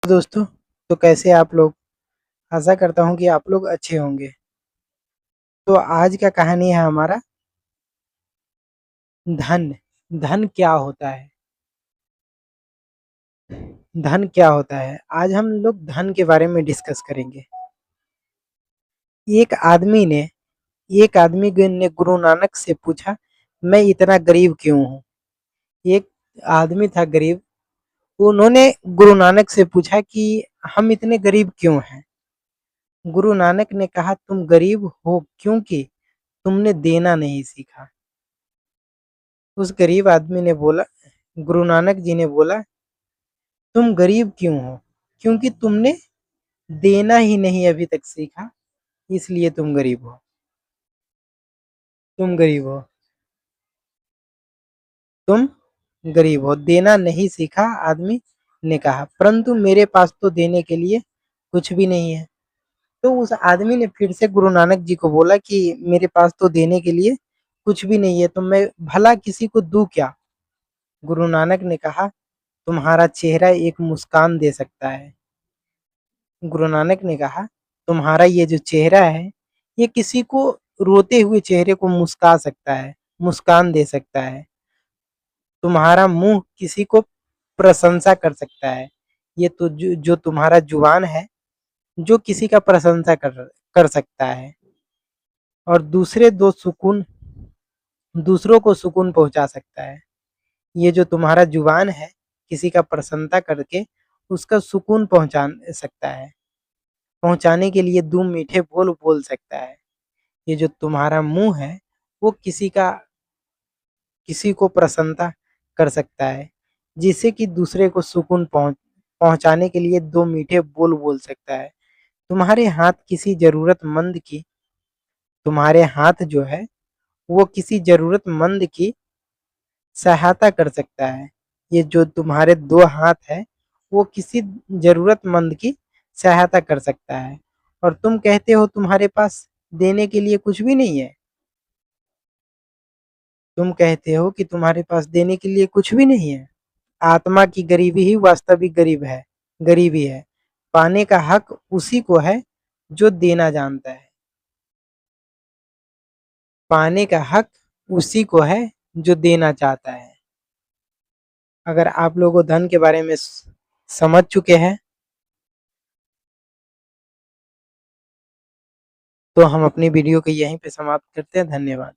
दोस्तों, तो कैसे आप लोग? आशा करता हूँ कि आप लोग अच्छे होंगे। तो आज का कहानी है हमारा धन। धन क्या होता है? धन क्या होता है? आज हम लोग धन के बारे में डिस्कस करेंगे। एक आदमी ने ने गुरु नानक से पूछा, मैं इतना गरीब क्यों हूँ? एक आदमी था गरीब। उन्होंने गुरु नानक से पूछा कि हम इतने गरीब क्यों हैं? गुरु नानक ने कहा, तुम गरीब हो क्योंकि तुमने देना नहीं सीखा। उस गरीब आदमी ने बोला, गुरु नानक जी ने बोला, तुम गरीब क्यों हो? क्योंकि तुमने देना ही नहीं अभी तक सीखा, इसलिए तुम गरीब हो। तुम गरीब हो। तुम गरीब हो, देना नहीं सीखा, आदमी ने कहा। परंतु मेरे पास तो देने के लिए कुछ भी नहीं है। तो उस आदमी ने फिर से गुरु नानक जी को बोला कि मेरे पास तो देने के लिए कुछ भी नहीं है, तो मैं भला किसी को दूं क्या? गुरु नानक ने कहा, तुम्हारा चेहरा एक मुस्कान दे सकता है। गुरु नानक ने कहा, तुम्हारा ये जो चेहरा है, ये किसी को रोते हुए चेहरे को मुस्का सकता है, मुस्कान दे सकता है। तुम्हारा मुंह किसी को प्रशंसा कर सकता है। ये तो जो तुम्हारा जुबान है, जो किसी का प्रशंसा कर सकता है। और दूसरों को सुकून पहुंचा सकता है। ये जो तुम्हारा जुबान है, किसी का प्रशंसा करके उसका सुकून पहुंचा सकता है। पहुंचाने के लिए 2 मीठे बोल बोल सकता है। ये जो तुम्हारा मुंह है, वो किसी को प्रसन्नता कर सकता है, जिससे कि दूसरे को सुकून पहुंचाने के लिए 2 मीठे बोल बोल सकता है। तुम्हारे हाथ किसी ज़रूरतमंद की तुम्हारे हाथ जो है, वो किसी ज़रूरतमंद की सहायता कर सकता है। ये जो तुम्हारे 2 हाथ है, वो किसी ज़रूरतमंद की सहायता कर सकता है। और तुम कहते हो तुम्हारे पास देने के लिए कुछ भी नहीं है। तुम कहते हो कि तुम्हारे पास देने के लिए कुछ भी नहीं है। आत्मा की गरीबी ही वास्तविक गरीबी है। पाने का हक उसी को है जो देना जानता है। पाने का हक उसी को है जो देना चाहता है। अगर आप लोगों को धन के बारे में समझ चुके हैं, तो हम अपनी वीडियो को यहीं पे समाप्त करते हैं। धन्यवाद।